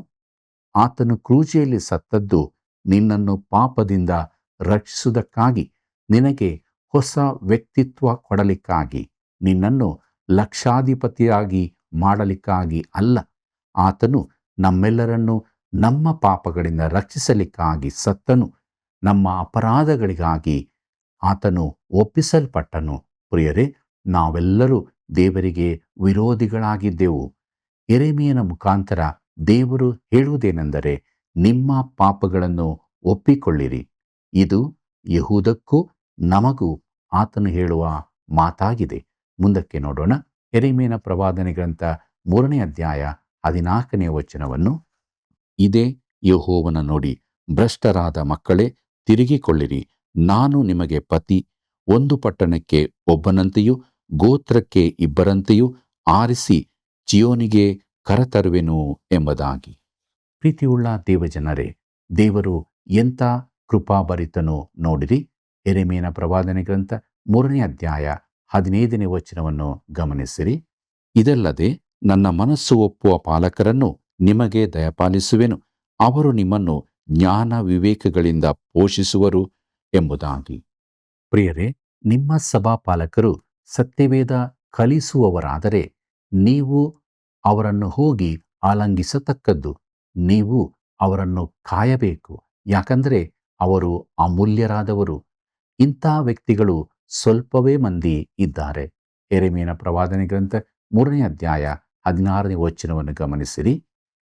ಆತನು ಕ್ರೂಜೆಯಲ್ಲಿ ಸತ್ತದ್ದು ನಿನ್ನನ್ನು ಪಾಪದಿಂದ ರಕ್ಷಿಸುವುದಕ್ಕಾಗಿ, ನಿನಗೆ ಹೊಸ ವ್ಯಕ್ತಿತ್ವ ಕೊಡಲಿಕ್ಕಾಗಿ, ನಿನ್ನನ್ನು ಲಕ್ಷಾಧಿಪತಿಯಾಗಿ ಮಾಡಲಿಕ್ಕಾಗಿ ಅಲ್ಲ. ಆತನು ನಮ್ಮೆಲ್ಲರನ್ನು ನಮ್ಮ ಪಾಪಗಳಿಂದ ರಕ್ಷಿಸಲಿಕ್ಕಾಗಿ ಸತ್ತನು. ನಮ್ಮ ಅಪರಾಧಗಳಿಗಾಗಿ ಆತನು ಒಪ್ಪಿಸಲ್ಪಟ್ಟನು. ಪ್ರಿಯರೇ, ನಾವೆಲ್ಲರೂ ದೇವರಿಗೆ ವಿರೋಧಿಗಳಾಗಿದ್ದೆವು. ಯೆರೆಮೀಯನ ಮುಖಾಂತರ ದೇವರು ಹೇಳುವುದೇನೆಂದರೆ, ನಿಮ್ಮ ಪಾಪಗಳನ್ನು ಒಪ್ಪಿಕೊಳ್ಳಿರಿ. ಇದು ಯೆಹೂದಕ್ಕೂ ನಮಗೂ ಆತನು ಹೇಳುವ ಮಾತಾಗಿದೆ. ಮುಂದಕ್ಕೆ ನೋಡೋಣ. ಯೆರೆಮೀಯನ ಪ್ರವಾದನೆ ಗ್ರಂಥ 3ನೇ ಅಧ್ಯಾಯ 14ನೇ ವಚನವನ್ನು. ಇದೇ ಯೆಹೋವನ ನುಡಿ, ಭ್ರಷ್ಟರಾದ ಮಕ್ಕಳೇ, ತಿರುಗಿಕೊಳ್ಳಿರಿ. ನಾನು ನಿಮಗೆ ಪತಿ. ಒಂದು ಪಟ್ಟಣಕ್ಕೆ ಒಬ್ಬನಂತೆಯೂ ಗೋತ್ರಕ್ಕೆ ಇಬ್ಬರಂತೆಯೂ ಆರಿಸಿ ಚಿಯೋನಿಗೆ ಕರತರುವೆನು ಎಂಬುದಾಗಿ. ಪ್ರೀತಿಯುಳ್ಳ ದೇವಜನರೇ, ದೇವರು ಎಂಥ ಕೃಪಾಭರಿತನೋ ನೋಡಿರಿ. ಯೆರೆಮೀಯನ ಪ್ರವಾದನೆ ಗ್ರಂಥ 3ನೇ ಅಧ್ಯಾಯ 15ನೇ ವಚನವನ್ನು ಗಮನಿಸಿರಿ. ಇದಲ್ಲದೆ ನನ್ನ ಮನಸ್ಸು ಒಪ್ಪುವ ಪಾಲಕರನ್ನು ನಿಮಗೆ ದಯಪಾಲಿಸುವೆನು, ಅವರು ನಿಮ್ಮನ್ನು ಜ್ಞಾನ ವಿವೇಕಗಳಿಂದ ಪೋಷಿಸುವರು ಎಂಬುದಾಗಿ. ಪ್ರಿಯರೇ, ನಿಮ್ಮ ಸಭಾಪಾಲಕರು ಸತ್ಯವೇದ ಕಲಿಸುವವರಾದರೆ ನೀವು ಅವರನ್ನು ಹೋಗಿ ಆಲಂಗಿಸತಕ್ಕದ್ದು. ನೀವು ಅವರನ್ನು ಕಾಯಬೇಕು, ಯಾಕಂದರೆ ಅವರು ಅಮೂಲ್ಯರಾದವರು. ಇಂಥ ವ್ಯಕ್ತಿಗಳು ಸ್ವಲ್ಪವೇ ಮಂದಿ ಇದ್ದಾರೆ. ಯೆರೆಮೀಯನ ಪ್ರವಾದನೆ ಗ್ರಂಥ 3ನೇ ಅಧ್ಯಾಯ 16ನೇ ವಚನವನ್ನು ಗಮನಿಸಿರಿ.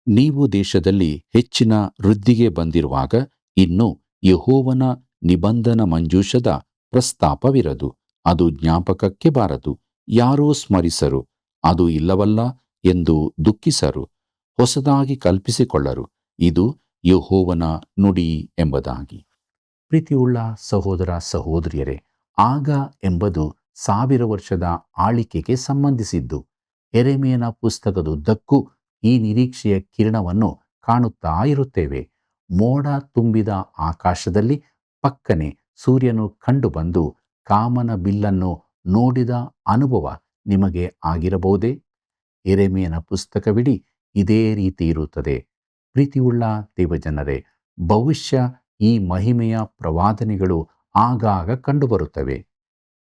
ನೀವು ದೇಶದಲ್ಲಿ ಹೆಚ್ಚಿನ ವೃದ್ಧಿಗೆ ಬಂದಿರುವಾಗ ಇನ್ನು ಯೆಹೋವನ ನಿಬಂಧನ ಮಂಜೂಷದ ಪ್ರಸ್ತಾಪವಿರದು. ಅದು ಜ್ಞಾಪಕಕ್ಕೆ ಬಾರದು. ಯಾರೂ ಸ್ಮರಿಸರು. ಅದು ಇಲ್ಲವಲ್ಲ ಎಂದು ದುಃಖಿಸರು. ಹೊಸದಾಗಿ ಕಲ್ಪಿಸಿಕೊಳ್ಳರು. ಇದು ಯೆಹೋವನ ನುಡಿ ಎಂಬುದಾಗಿ. ಪ್ರೀತಿಯುಳ್ಳ ಸಹೋದರ ಸಹೋದರಿಯರೇ, ಆಗ ಎಂಬುದು 1000 ವರ್ಷದ ಆಳಿಕೆಗೆ ಸಂಬಂಧಿಸಿದ್ದು. ಯೆರೆಮೀಯನ ಪುಸ್ತಕದುದ್ದಕ್ಕೂ ಈ ನಿರೀಕ್ಷೆಯ ಕಿರಣವನ್ನು ಕಾಣುತ್ತಾ ಇರುತ್ತೇವೆ. ಮೋಡ ತುಂಬಿದ ಆಕಾಶದಲ್ಲಿ ಪಕ್ಕನೆ ಸೂರ್ಯನು ಕಂಡುಬಂದು ಕಾಮನ ಬಿಲ್ಲನ್ನು ನೋಡಿದ ಅನುಭವ ನಿಮಗೆ ಆಗಿರಬಹುದೇ? ಯೆರೆಮೀಯನ ಪುಸ್ತಕವಿಡೀ ಇದೇ ರೀತಿ ಇರುತ್ತದೆ. ಪ್ರೀತಿಯುಳ್ಳ ದೇವಜನರೇ, ಭವಿಷ್ಯ ಈ ಮಹಿಮೆಯ ಪ್ರವಾದನೆಗಳು ಆಗಾಗ ಕಂಡುಬರುತ್ತವೆ.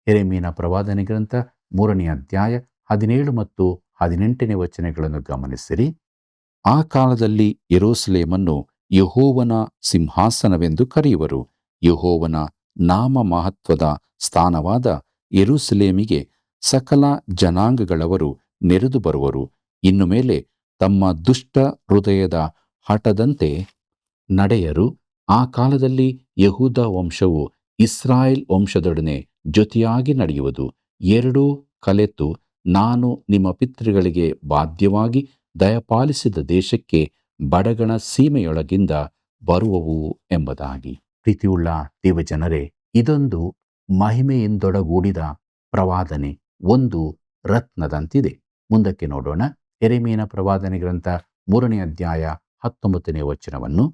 ಯೆರೆಮೀಯನ ಪ್ರವಾದನೆ ಗ್ರಂಥ 3ನೇ ಅಧ್ಯಾಯ 17 ಮತ್ತು 18ನೇ ವಚನಗಳನ್ನು ಗಮನಿಸಿರಿ. ಆ ಕಾಲದಲ್ಲಿ ಯೆರೂಸಲೇಮನ್ನು ಯೆಹೋವನ ಸಿಂಹಾಸನವೆಂದು ಕರೆಯುವರು. ಯೆಹೋವನ ನಾಮ ಮಹತ್ವದ ಸ್ಥಾನವಾದ ಯೆರೂಸಲೇಮಿಗೆ ಸಕಲ ಜನಾಂಗಗಳವರು ನೆರೆದು ಬರುವರು. ಇನ್ನು ಮೇಲೆ ತಮ್ಮ ದುಷ್ಟ ಹೃದಯದ ಹಠದಂತೆ ನಡೆಯರು. ಆ ಕಾಲದಲ್ಲಿ ಯೆಹೂದ ವಂಶವು ಇಸ್ರಾಯೇಲ್ ವಂಶದೊಡನೆ ಜೊತೆಯಾಗಿ ನಡೆಯುವುದು. ಎರಡೂ ಕಲೆತು ನಾನು ನಿಮ್ಮ ಪಿತೃಗಳಿಗೆ ಬಾಧ್ಯವಾಗಿ ದಯಪಾಲಿಸಿದ ದೇಶಕ್ಕೆ ಬಡಗಣ ಸೀಮೆಯೊಳಗಿಂದ ಬರುವವು ಎಂಬುದಾಗಿ. ಪ್ರೀತಿಯುಳ್ಳ ದೇವಜನರೇ, ಇದೊಂದು ಮಹಿಮೆಯಿಂದೊಡಗೂಡಿದ ಪ್ರವಾದನೆ, ಒಂದು ರತ್ನದಂತಿದೆ. ಮುಂದಕ್ಕೆ ನೋಡೋಣ. ಯೆರೆಮೀಯನ ಪ್ರವಾದನೆ ಗ್ರಂಥ 3ನೇ ಅಧ್ಯಾಯ 19ನೇ ವಚನವನ್ನು.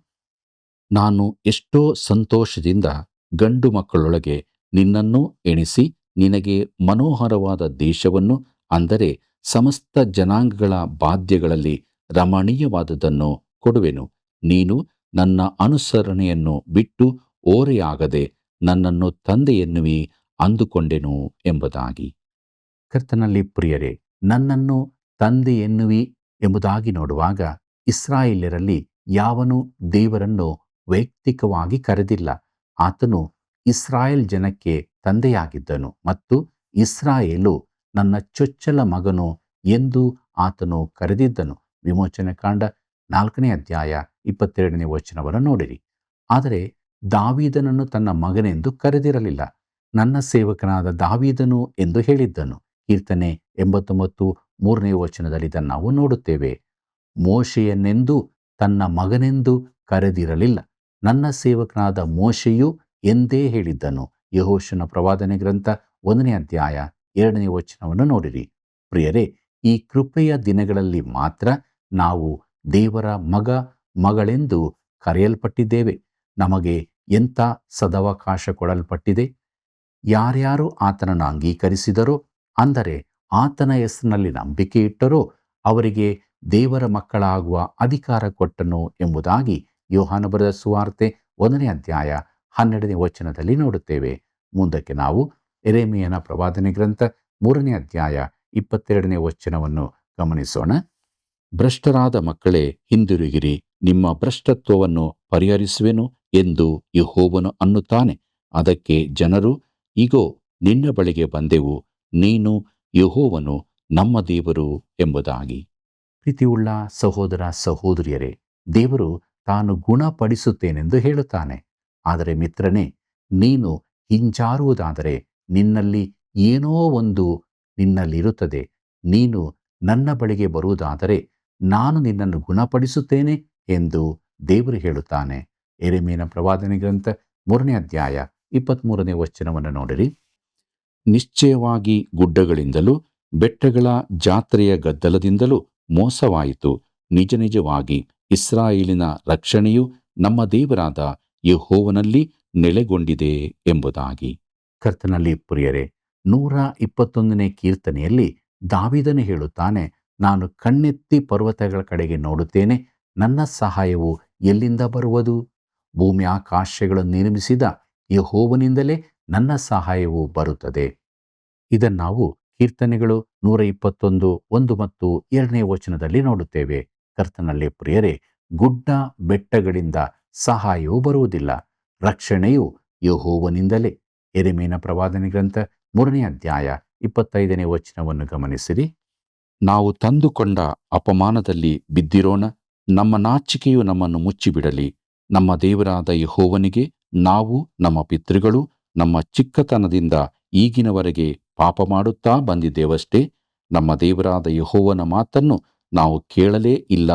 ನಾನು ಎಷ್ಟೋ ಸಂತೋಷದಿಂದ ಗಂಡು ಮಕ್ಕಳೊಳಗೆ ನಿನ್ನನ್ನು ಎಣಿಸಿ ನಿನಗೆ ಮನೋಹರವಾದ ದೇಶವನ್ನು, ಅಂದರೆ ಸಮಸ್ತ ಜನಾಂಗಗಳ ಬಾಧ್ಯಗಳಲ್ಲಿ ರಮಣೀಯವಾದುದನ್ನು ಕೊಡುವೆನು. ನೀನು ನನ್ನ ಅನುಸರಣೆಯನ್ನು ಬಿಟ್ಟು ಓರೆಯಾಗದೆ ನನ್ನನ್ನು ತಂದೆ ಎನ್ನುವಿ ಅಂದುಕೊಂಡೆನು ಎಂಬುದಾಗಿ. ಕರ್ತನಲ್ಲಿ ಪ್ರಿಯರೇ, ನನ್ನನ್ನು ತಂದೆ ಎನ್ನುವಿ ಎಂಬುದಾಗಿ ನೋಡುವಾಗ ಇಸ್ರಾಯೇಲ್ಯರಲ್ಲಿ ಯಾವನೂ ದೇವರನ್ನು ವೈಯಕ್ತಿಕವಾಗಿ ಕರೆದಿಲ್ಲ. ಆತನು ಇಸ್ರಾಯೇಲ್ ಜನಕ್ಕೆ ತಂದೆಯಾಗಿದ್ದನು ಮತ್ತು ಇಸ್ರಾಯೇಲು ನನ್ನ ಚೊಚ್ಚಲ ಮಗನು ಎಂದು ಆತನು ಕರೆದಿದ್ದನು. ವಿಮೋಚನೆ ಕಾಂಡ 4ನೇ ಅಧ್ಯಾಯ 22ನೇ ವಚನವನ್ನು ನೋಡಿರಿ. ಆದರೆ ದಾವೀದನನ್ನು ತನ್ನ ಮಗನೆಂದು ಕರೆದಿರಲಿಲ್ಲ. ನನ್ನ ಸೇವಕನಾದ ದಾವೀದನು ಎಂದು ಹೇಳಿದ್ದನು. ಕೀರ್ತನೆ 89 3ನೇ ವಚನದಲ್ಲಿ ಇದನ್ನು ನಾವು ನೋಡುತ್ತೇವೆ. ಮೋಶೆಯನ್ನೆಂದು ತನ್ನ ಮಗನೆಂದು ಕರೆದಿರಲಿಲ್ಲ. ನನ್ನ ಸೇವಕನಾದ ಮೋಶೆಯು ಎಂದೇ ಹೇಳಿದ್ದನು. ಯೆಹೋಶುವನ ಪ್ರವಾದನೆ ಗ್ರಂಥ 1ನೇ ಅಧ್ಯಾಯ 2ನೇ ವಚನವನ್ನು ನೋಡಿರಿ. ಪ್ರಿಯರೇ, ಈ ಕೃಪೆಯ ದಿನಗಳಲ್ಲಿ ಮಾತ್ರ ನಾವು ದೇವರ ಮಗ ಮಗಳೆಂದು ಕರೆಯಲ್ಪಟ್ಟಿದ್ದೇವೆ. ನಮಗೆ ಎಂಥ ಸದವಕಾಶ ಕೊಡಲ್ಪಟ್ಟಿದೆ. ಯಾರ್ಯಾರು ಆತನನ್ನು ಅಂಗೀಕರಿಸಿದರೋ, ಅಂದರೆ ಆತನ ಹೆಸರಿನಲ್ಲಿ ನಂಬಿಕೆ ಇಟ್ಟರೋ, ಅವರಿಗೆ ದೇವರ ಮಕ್ಕಳಾಗುವ ಅಧಿಕಾರ ಕೊಟ್ಟನು ಎಂಬುದಾಗಿ ಯೋಹಾನ ಬರೆದ ಸುವಾರ್ತೆ 1ನೇ ಅಧ್ಯಾಯ 12ನೇ ವಚನದಲ್ಲಿ ನೋಡುತ್ತೇವೆ. ಮುಂದಕ್ಕೆ ನಾವು ಯೆರೆಮೀಯನ ಪ್ರವಾದನೆ ಗ್ರಂಥ 3ನೇ ಅಧ್ಯಾಯ 22ನೇ ವಚನವನ್ನು ಗಮನಿಸೋಣ. ಭ್ರಷ್ಟರಾದ ಮಕ್ಕಳೇ, ಹಿಂದಿರುಗಿರಿ, ನಿಮ್ಮ ಭ್ರಷ್ಟತ್ವವನ್ನು ಪರಿಹರಿಸುವೆನು ಎಂದು ಯೆಹೋವನು ಅನ್ನುತ್ತಾನೆ. ಅದಕ್ಕೆ ಜನರು, ಇಗೋ ನಿನ್ನ ಬಳಿಗೆ ಬಂದೆವು, ನೀನು ಯೆಹೋವನು ನಮ್ಮ ದೇವರು ಎಂಬುದಾಗಿ. ಪ್ರೀತಿಯುಳ್ಳ ಸಹೋದರ ಸಹೋದರಿಯರೇ, ದೇವರು ತಾನು ಗುಣಪಡಿಸುತ್ತೇನೆಂದು ಹೇಳುತ್ತಾನೆ. ಆದರೆ ಮಿತ್ರನೇ, ನೀನು ಹಿಂಜಾರುವುದಾದರೆ ನಿನ್ನಲ್ಲಿ ಏನೋ ಒಂದು ನಿನ್ನಲ್ಲಿರುತ್ತದೆ. ನೀನು ನನ್ನ ಬಳಿಗೆ ಬರುವುದಾದರೆ ನಾನು ನಿನ್ನನ್ನು ಗುಣಪಡಿಸುತ್ತೇನೆ ಎಂದು ದೇವರು ಹೇಳುತ್ತಾನೆ. ಯೆರೆಮೀಯನ ಪ್ರವಾದನೆ ಗ್ರಂಥ 3ನೇ ಅಧ್ಯಾಯ 23ನೇ ವಚನವನ್ನು ನೋಡಿರಿ. ನಿಶ್ಚಯವಾಗಿ ಗುಡ್ಡಗಳಿಂದಲೂ ಬೆಟ್ಟಗಳ ಜಾತ್ರೆಯ ಗದ್ದಲದಿಂದಲೂ ಮೋಸವಾಯಿತು. ನಿಜ ನಿಜವಾಗಿ ಇಸ್ರಾಯೇಲಿನ ರಕ್ಷಣೆಯು ನಮ್ಮ ದೇವರಾದ ಯೆಹೋವನಲ್ಲಿ ನೆಲೆಗೊಂಡಿದೆ ಎಂಬುದಾಗಿ. ಕರ್ತನಲ್ಲಿ ಪ್ರಿಯರೇ, 121ನೇ ಕೀರ್ತನೆಯಲ್ಲಿ ದಾವೀದನು ಹೇಳುತ್ತಾನೆ, ನಾನು ಕಣ್ಣೆತ್ತಿ ಪರ್ವತಗಳ ಕಡೆಗೆ ನೋಡುತ್ತೇನೆ, ನನ್ನ ಸಹಾಯವು ಎಲ್ಲಿಂದ ಬರುವುದು? ಭೂಮಿ ಆಕಾಶಗಳನ್ನು ನಿರ್ಮಿಸಿದ ಯೆಹೋವನಿಂದಲೇ ನನ್ನ ಸಹಾಯವು ಬರುತ್ತದೆ. ಇದನ್ನು ನಾವು ಕೀರ್ತನೆಗಳು 121 1 ಮತ್ತು 2ನೇ ವಚನದಲ್ಲಿ ನೋಡುತ್ತೇವೆ. ಕರ್ತನಲ್ಲಿ ಪ್ರಿಯರೇ, ಗುಡ್ಡ ಬೆಟ್ಟಗಳಿಂದ ಸಹಾಯವು ಬರುವುದಿಲ್ಲ, ರಕ್ಷಣೆಯು ಯೆಹೋವನಿಂದಲೇ. ಯೆರೆಮೀಯನ ಪ್ರವಾದನೆ ಗ್ರಂಥ 3ನೇ ಅಧ್ಯಾಯ 25ನೇ ವಚನವನ್ನು ಗಮನಿಸಿರಿ. ನಾವು ತಂದುಕೊಂಡ ಅಪಮಾನದಲ್ಲಿ ಬಿದ್ದಿರೋಣ, ನಮ್ಮ ನಾಚಿಕೆಯು ನಮ್ಮನ್ನು ಮುಚ್ಚಿಬಿಡಲಿ. ನಮ್ಮ ದೇವರಾದ ಯೆಹೋವನಿಗೆ ನಾವು ನಮ್ಮ ಪಿತೃಗಳು ನಮ್ಮ ಚಿಕ್ಕತನದಿಂದ ಈಗಿನವರೆಗೆ ಪಾಪ ಮಾಡುತ್ತಾ ಬಂದಿದ್ದೇವಷ್ಟೇ. ನಮ್ಮ ದೇವರಾದ ಯೆಹೋವನ ಮಾತನ್ನು ನಾವು ಕೇಳಲೇ ಇಲ್ಲ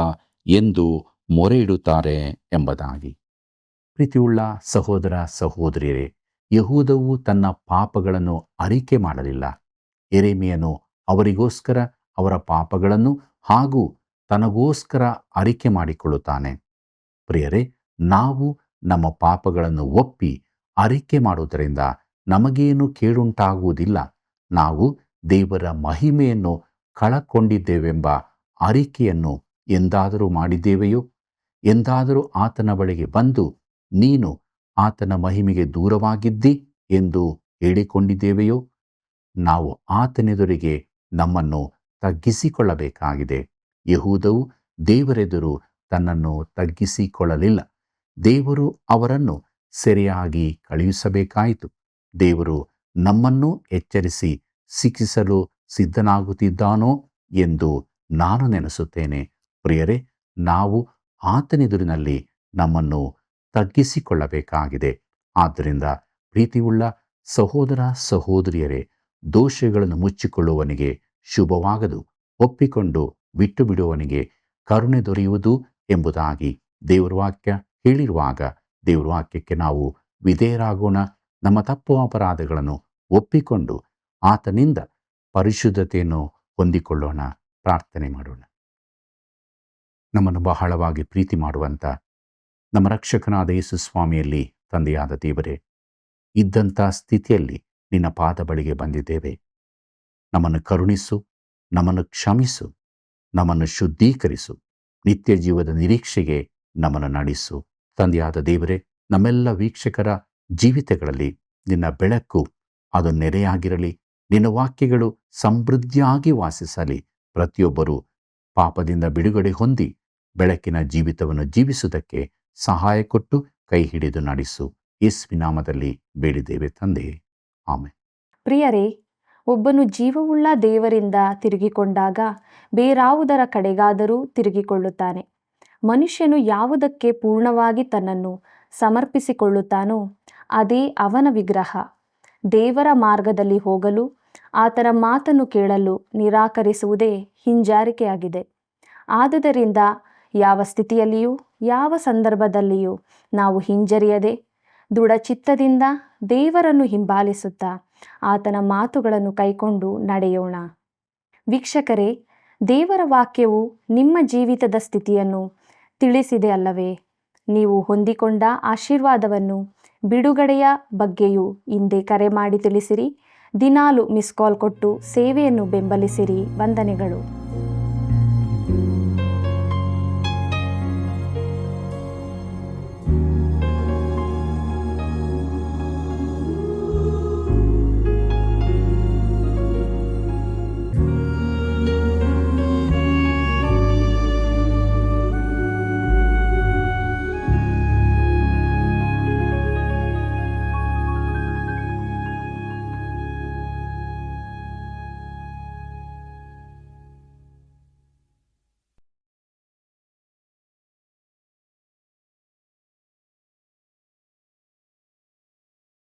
ಎಂದು ಮೊರೆ ಇಡುತ್ತಾರೆ ಎಂಬುದಾಗಿ. ಪ್ರೀತಿಯುಳ್ಳ ಸಹೋದರ ಸಹೋದರಿಯರೇ, ಯೆಹೂದವು ತನ್ನ ಪಾಪಗಳನ್ನು ಅರಿಕೆ ಮಾಡಲಿಲ್ಲ. ಯೆರೆಮೀಯನು ಅವರಿಗೋಸ್ಕರ ಅವರ ಪಾಪಗಳನ್ನು ಹಾಗೂ ತನಗೋಸ್ಕರ ಅರಿಕೆ ಮಾಡಿಕೊಳ್ಳುತ್ತಾನೆ. ಪ್ರಿಯರೇ, ನಾವು ನಮ್ಮ ಪಾಪಗಳನ್ನು ಒಪ್ಪಿ ಅರಿಕೆ ಮಾಡುವುದರಿಂದ ನಮಗೇನು ಕೇಡುಂಟಾಗುವುದಿಲ್ಲ. ನಾವು ದೇವರ ಮಹಿಮೆಯನ್ನು ಕಳಕೊಂಡಿದ್ದೇವೆಂಬ ಅರಿಕೆಯನ್ನು ಎಂದಾದರೂ ಮಾಡಿದ್ದೇವೆಯೋ? ಎಂದಾದರೂ ಆತನ ಬಳಿಗೆ ಬಂದು ನೀನು ಆತನ ಮಹಿಮೆಗೆ ದೂರವಾಗಿದ್ದಿ ಎಂದು ಹೇಳಿಕೊಂಡಿದ್ದೇವೆಯೋ? ನಾವು ಆತನೆದುರಿಗೆ ನಮ್ಮನ್ನು ತಗ್ಗಿಸಿಕೊಳ್ಳಬೇಕಾಗಿದೆ. ಯೆಹೂದವು ದೇವರೆದುರು ತನ್ನನ್ನು ತಗ್ಗಿಸಿಕೊಳ್ಳಲಿಲ್ಲ. ದೇವರು ಅವರನ್ನು ಸೆರೆಯಾಗಿ ಕಳುಹಿಸಬೇಕಾಯಿತು. ದೇವರು ನಮ್ಮನ್ನು ಎಚ್ಚರಿಸಿ ಶಿಕ್ಷಿಸಲು ಸಿದ್ಧನಾಗುತ್ತಿದ್ದಾನೋ ಎಂದು ನಾನು ನೆನೆಸುತ್ತೇನೆ. ಪ್ರಿಯರೇ, ನಾವು ಆತನೆದುರಿನಲ್ಲಿ ನಮ್ಮನ್ನು ತಗ್ಗಿಸಿಕೊಳ್ಳಬೇಕಾಗಿದೆ. ಆದ್ದರಿಂದ ಪ್ರೀತಿಯುಳ್ಳ ಸಹೋದರ ಸಹೋದರಿಯರೇ, ದೋಷಗಳನ್ನು ಮುಚ್ಚಿಕೊಳ್ಳುವವನಿಗೆ ಶುಭವಾಗದು, ಒಪ್ಪಿಕೊಂಡು ಬಿಟ್ಟು ಬಿಡುವವನಿಗೆ ಕರುಣೆ ದೊರೆಯುವುದು ಎಂಬುದಾಗಿ ದೇವರ ವಾಕ್ಯ ಹೇಳಿರುವಾಗ ದೇವರ ವಾಕ್ಯಕ್ಕೆ ನಾವು ವಿಧೇಯರಾಗೋಣ. ನಮ್ಮ ತಪ್ಪು ಅಪರಾಧಗಳನ್ನು ಒಪ್ಪಿಕೊಂಡು ಆತನಿಂದ ಪರಿಶುದ್ಧತೆಯನ್ನು ಹೊಂದಿಕೊಳ್ಳೋಣ. ಪ್ರಾರ್ಥನೆ ಮಾಡೋಣ. ನಮ್ಮನ್ನು ಬಹಳವಾಗಿ ಪ್ರೀತಿ ಮಾಡುವಂಥ ನಮ್ಮ ರಕ್ಷಕನಾದ ಯೇಸು ಸ್ವಾಮಿಯಲ್ಲಿ ತಂದೆಯಾದ ದೇವರೇ, ಇದ್ದಂಥ ಸ್ಥಿತಿಯಲ್ಲಿ ನಿನ್ನ ಪಾದ ಬಳಿಗೆ ಬಂದಿದ್ದೇವೆ. ನಮ್ಮನ್ನು ಕರುಣಿಸು, ನಮ್ಮನ್ನು ಕ್ಷಮಿಸು, ನಮ್ಮನ್ನು ಶುದ್ಧೀಕರಿಸು, ನಿತ್ಯ ಜೀವದ ನಿರೀಕ್ಷೆಗೆ ನಮ್ಮನ್ನು ನಡೆಸು. ತಂದೆಯಾದ ದೇವರೇ, ನಮ್ಮೆಲ್ಲ ವೀಕ್ಷಕರ ಜೀವಿತಗಳಲ್ಲಿ ನಿನ್ನ ಬೆಳಕು ಅದು ನೆರೆಯಾಗಿರಲಿ. ನಿನ್ನ ವಾಕ್ಯಗಳು ಸಮೃದ್ಧಿಯಾಗಿ ವಾಸಿಸಲಿ. ಪ್ರತಿಯೊಬ್ಬರೂ ಪಾಪದಿಂದ ಬಿಡುಗಡೆ ಹೊಂದಿ ಬೆಳಕಿನ ಜೀವಿತವನ್ನು ಜೀವಿಸುವುದಕ್ಕೆ ಸಹಾಯ ಕೊಟ್ಟು ಕೈ ಹಿಡಿದು ನಡೆಸು. ಯೇಸುವಿನ ನಾಮದಲ್ಲಿ ಬೇಡಿದ್ದೇವೆ ತಂದೆಯೇ, ಆಮೆನ್. ಪ್ರಿಯರೇ, ಒಬ್ಬನು ಜೀವವುಳ್ಳ ದೇವರಿಂದ ತಿರುಗಿಕೊಂಡಾಗ ಬೇರಾವುದರ ಕಡೆಗಾದರೂ ತಿರುಗಿಕೊಳ್ಳುತ್ತಾನೆ. ಮನುಷ್ಯನು ಯಾವುದಕ್ಕೆ ಪೂರ್ಣವಾಗಿ ತನ್ನನ್ನು ಸಮರ್ಪಿಸಿಕೊಳ್ಳುತ್ತಾನೋ ಅದೇ ಅವನ ವಿಗ್ರಹ. ದೇವರ ಮಾರ್ಗದಲ್ಲಿ ಹೋಗಲು, ಆತನ ಮಾತನ್ನು ಕೇಳಲು ನಿರಾಕರಿಸುವುದೇ ಹಿಂಜಾರಿಕೆಯಾಗಿದೆ. ಆದುದರಿಂದ ಯಾವ ಸ್ಥಿತಿಯಲ್ಲಿಯೂ ಯಾವ ಸಂದರ್ಭದಲ್ಲಿಯೂ ನಾವು ಹಿಂಜರಿಯದೆ ದೃಢಚಿತ್ತದಿಂದ ದೇವರನ್ನು ಹಿಂಬಾಲಿಸುತ್ತಾ ಆತನ ಮಾತುಗಳನ್ನು ಕೈಕೊಂಡು ನಡೆಯೋಣ. ವೀಕ್ಷಕರೇ, ದೇವರ ವಾಕ್ಯವು ನಿಮ್ಮ ಜೀವಿತದ ಸ್ಥಿತಿಯನ್ನು ತಿಳಿಸಿದೆ ಅಲ್ಲವೇ? ನೀವು ಹೊಂದಿಕೊಂಡ ಆಶೀರ್ವಾದವನ್ನು, ಬಿಡುಗಡೆಯ ಬಗ್ಗೆಯೂ ಹಿಂದೆ ಕರೆ ಮಾಡಿ ತಿಳಿಸಿರಿ. ದಿನಾಲು ಮಿಸ್ ಕಾಲ್ ಕೊಟ್ಟು ಸೇವೆಯನ್ನು ಬೆಂಬಲಿಸಿರಿ. ವಂದನೆಗಳು.